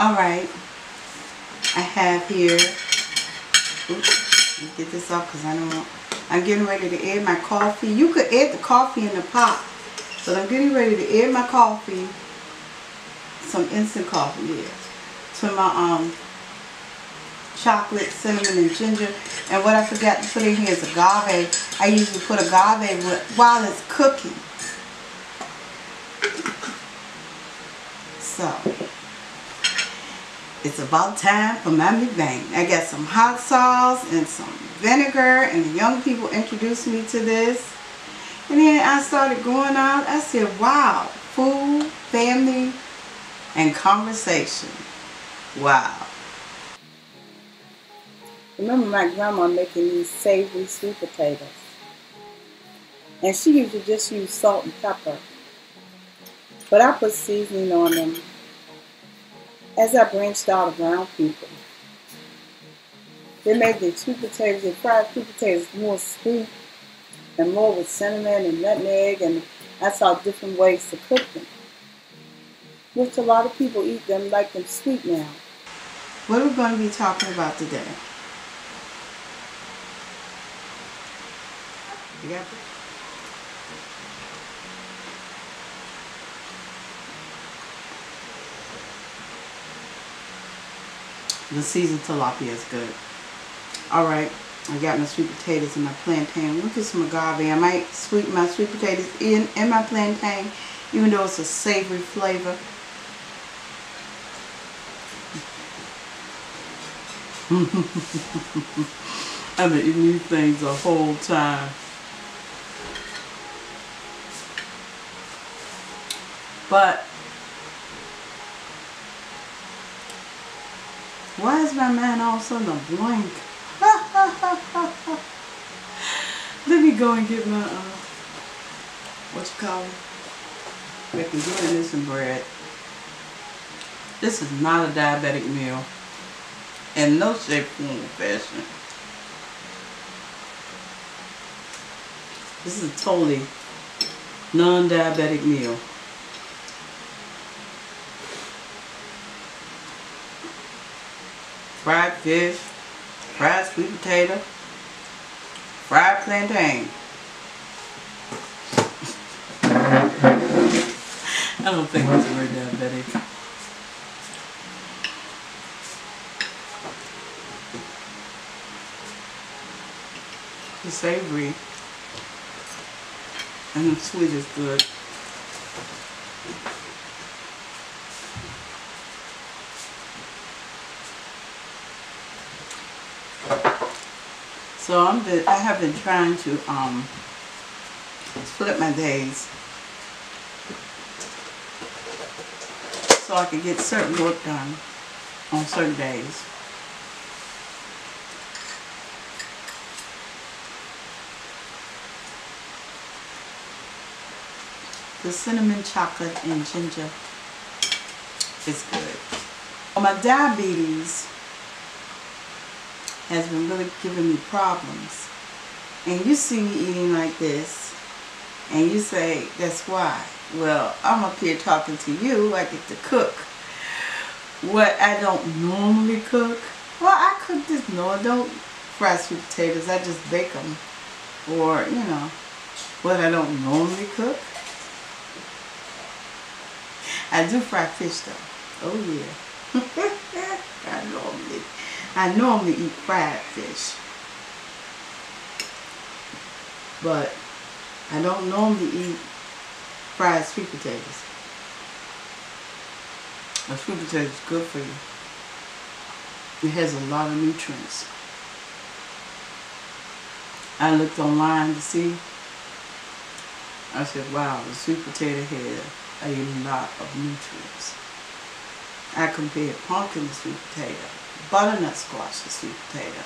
Alright, I have here, oops, let me get this off because I don't want, I'm getting ready to add my coffee. You could add the coffee in the pot, but I'm getting ready to add my coffee, some instant coffee here, to my chocolate, cinnamon, and ginger. And what I forgot to put in here is agave. I usually put agave while it's cooking. So, it's about time for my mukbang. I got some hot sauce and some vinegar, and the young people introduced me to this. And then I started going out. I said, wow, food, family, and conversation. Wow. Remember my grandma making these savory sweet potatoes. And she used to just use salt and pepper. But I put seasoning on them as I branched out around people. They made their sweet potatoes, their fried sweet potatoes more sweet and more with cinnamon and nutmeg, and I saw different ways to cook them. Which a lot of people eat them, like them sweet now. What are we going to be talking about today? You got it? The seasoned tilapia is good. Alright, I got my sweet potatoes and my plantain. Look at some agave. I might sweeten my sweet potatoes in my plantain, even though it's a savory flavor. I've been eating these things the whole time. But why is my mind all of a sudden a blank? Let me go and get my, what you call it? I can get in this and bread. This is not a diabetic meal. In no shape, form, or fashion. This is a totally non-diabetic meal. Fried fish, fried sweet potato, fried plantain. I don't think it's very diabetic. The savory and the sweet is good. So I have been trying to split my days so I can get certain work done on certain days. The cinnamon, chocolate, and ginger is good. Well, my diabetes has been really giving me problems. And you see me eating like this, and you say, that's why. Well, I'm up here talking to you. I get to cook what I don't normally cook. Well, I cook this. No, I don't fry sweet potatoes. I just bake them. Or, you know, what I don't normally cook. I do fry fish though. Oh yeah. I normally eat fried fish. But I don't normally eat fried sweet potatoes. A sweet potato is good for you. It has a lot of nutrients. I looked online to see. I said, wow, the sweet potato has a lot of nutrients. I compared pumpkin to sweet potato, butternut squash to sweet potato,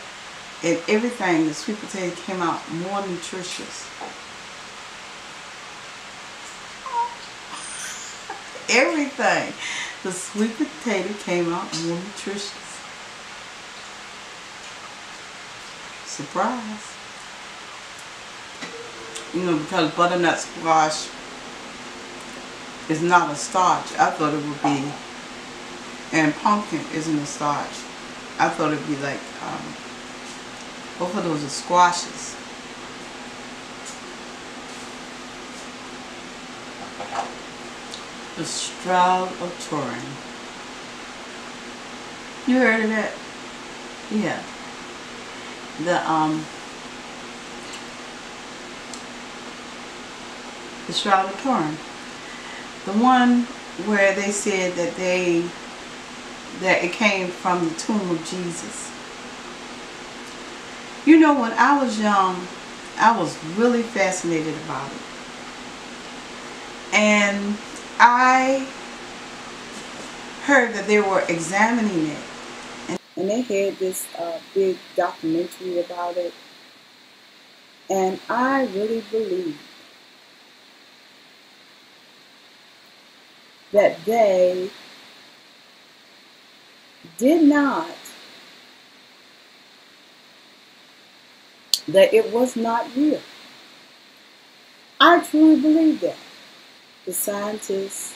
and everything. The sweet potato came out more nutritious. Everything. The sweet potato came out more nutritious. Surprise. You know, because butternut squash is not a starch. I thought it would be And pumpkin isn't a starch. I thought it'd be like, both of those are squashes. The Shroud of Turin. You heard of that? Yeah. The Shroud of Turin. The one where they said that it came from the tomb of Jesus. You know, when I was young, I was really fascinated about it. And I heard that they were examining it. And they had this big documentary about it. And I really believe that they did not, that it was not real. I truly believe that. The scientists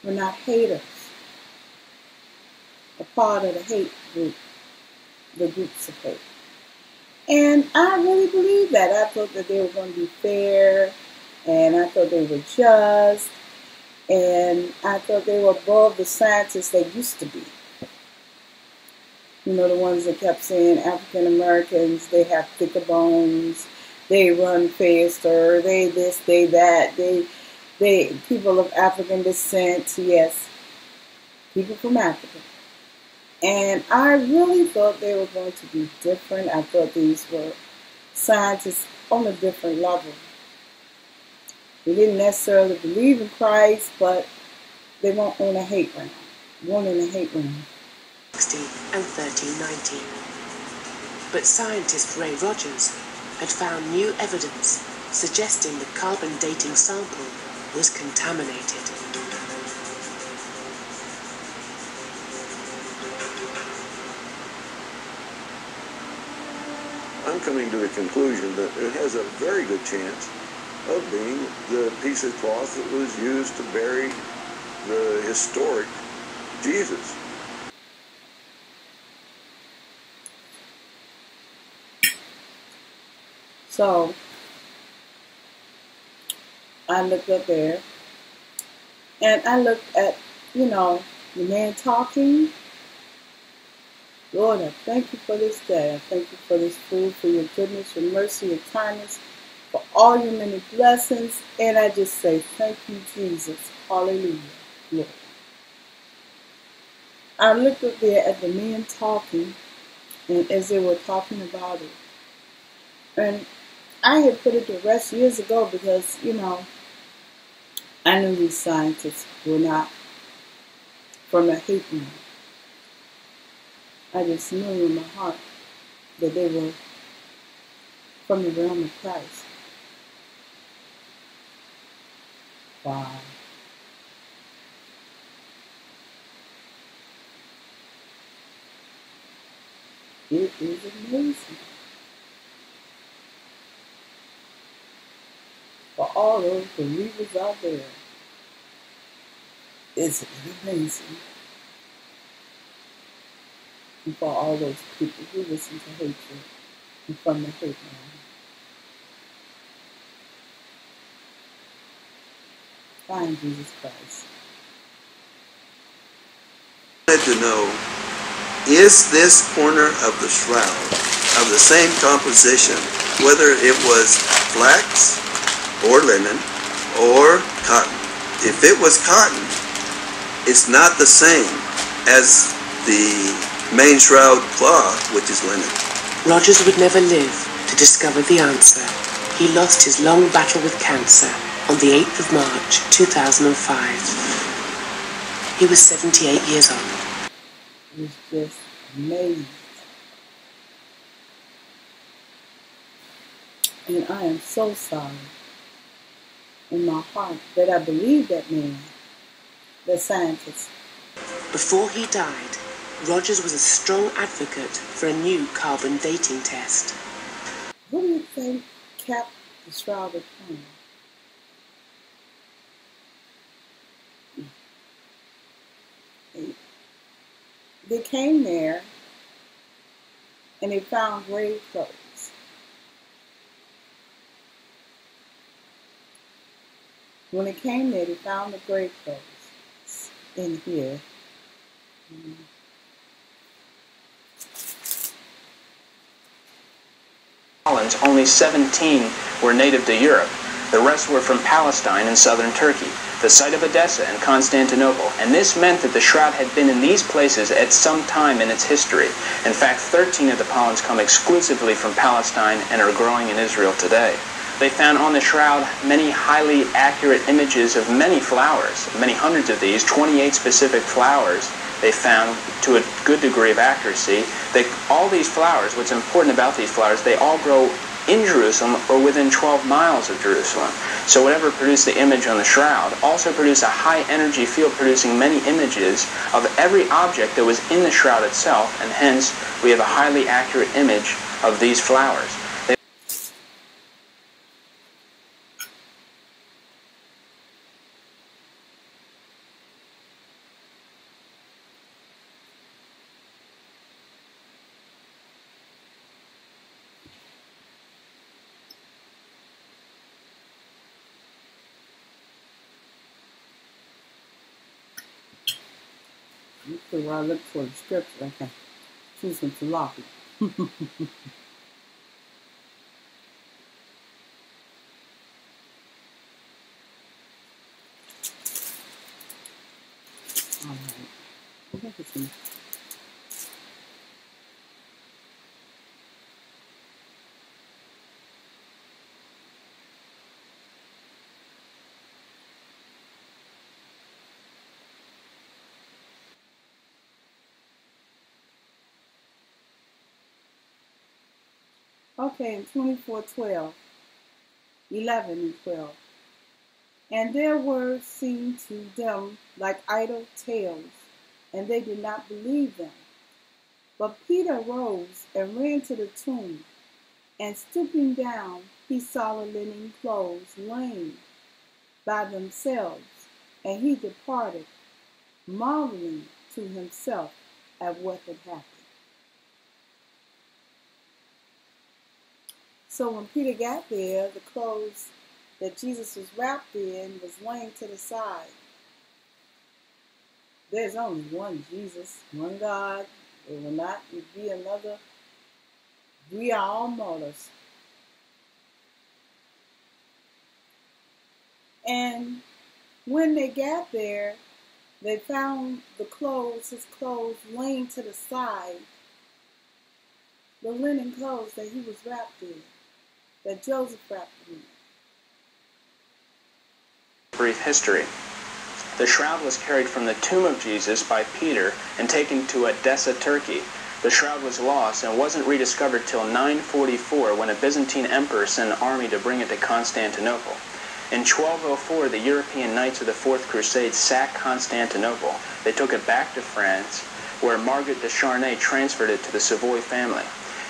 were not haters, a part of the hate group, the groups of hate. And I really believe that. I thought that they were going to be fair, and I thought they were just, and I thought they were above the scientists they used to be. You know, the ones that kept saying African Americans, they have thicker bones, they run faster, they this, they that, they people of African descent, yes, people from Africa. And I really thought they were going to be different. I thought these were scientists on a different level. They didn't necessarily believe in Christ, but they weren't on a hate round. One in a hate round. 16 and 1390. But scientist Ray Rogers had found new evidence suggesting the carbon dating sample was contaminated. I'm coming to the conclusion that it has a very good chance of being the piece of cloth that was used to bury the historic Jesus. So I looked up there and I looked at, you know, the man talking. Lord, I thank you for this day. I thank you for this food, for your goodness, your mercy, your kindness, for all your many blessings. And I just say, thank you, Jesus. Hallelujah. Lord. I looked up there at the men talking, and as they were talking about it. And I had put it to rest years ago because, you know, I knew these scientists were not from a hate mood. I just knew in my heart that they were from the realm of Christ. Wow. It is amazing. For all those believers out there, isn't it amazing? And for all those people who listen to hatred and from the hate man. Find Jesus Christ. I wanted to know, is this corner of the shroud of the same composition, whether it was flax or linen or cotton? If it was cotton, it's not the same as the main shroud cloth, which is linen. Rogers would never live to discover the answer. He lost his long battle with cancer on the 8th of March 2005. He was 78 years old. It was just amazing. And I am so sorry in my heart that I believed that man, the scientist. Before he died, Rogers was a strong advocate for a new carbon dating test. What do you think capped the Shroud of Turin? they came there and they found grave clothes. When they came there, they found the grave clothes in here. Colonies, only 17 were native to Europe. The rest were from Palestine and southern Turkey, the site of Edessa and Constantinople, and this meant that the shroud had been in these places at some time in its history. In fact, 13 of the pollens come exclusively from Palestine and are growing in Israel today. They found on the shroud many highly accurate images of many flowers, many hundreds of these, 28 specific flowers they found to a good degree of accuracy. All these flowers, what's important about these flowers, they all grow in Jerusalem or within 12 miles of Jerusalem. So whatever produced the image on the shroud also produced a high energy field producing many images of every object that was in the shroud itself, and hence we have a highly accurate image of these flowers. So while I look for the scripture, I can choose some tilapia. All right. I think it's in. Okay, in 24:12, 11 and 12. And their words seemed to them like idle tales, and they did not believe them. But Peter rose and ran to the tomb, and stooping down, he saw the linen clothes laying by themselves, and he departed, marveling to himself at what had happened. So when Peter got there, the clothes that Jesus was wrapped in was laying to the side. There's only one Jesus, one God. There will not be another. We are all mortals. And when they got there, they found his clothes laying to the side, the linen clothes that he was wrapped in, that Joseph wrapped him in. Brief history. The shroud was carried from the tomb of Jesus by Peter and taken to Edessa, Turkey. The shroud was lost and wasn't rediscovered till 944 when a Byzantine emperor sent an army to bring it to Constantinople. In 1204, the European Knights of the Fourth Crusade sacked Constantinople. They took it back to France, where Margaret de Charnay transferred it to the Savoy family.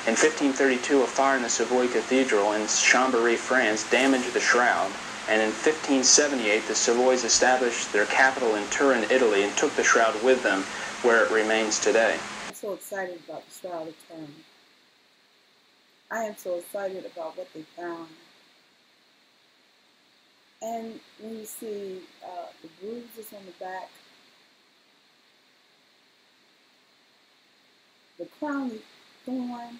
In 1532, a fire in the Savoy Cathedral in Chambéry, France, damaged the shroud, and in 1578, the Savoys established their capital in Turin, Italy, and took the shroud with them, where it remains today. I'm so excited about the Shroud of Turin. I am so excited about what they found. And when you see the bruises on the back, the crown of thorn,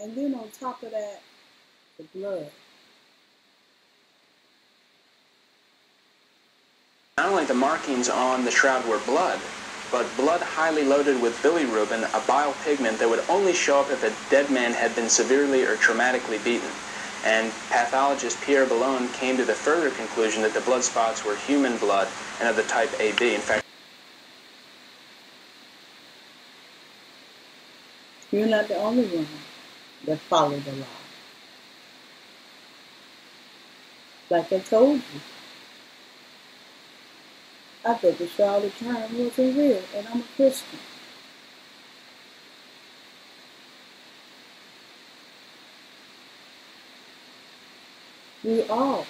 and then on top of that, the blood. Not only the markings on the shroud were blood, but blood highly loaded with bilirubin, a bile pigment that would only show up if a dead man had been severely or traumatically beaten. And pathologist Pierre Boulogne came to the further conclusion that the blood spots were human blood and of the type AB. In fact, You're not the only one that followed the law. Like I told you, I thought the Shroud of Turin wasn't real, and I'm a Christian. We all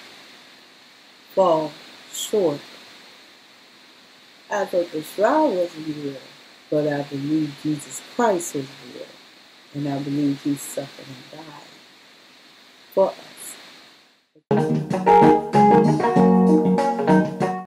fall short I thought the shroud wasn't real, but I believe Jesus Christ was real. And I believe he suffered and died for us.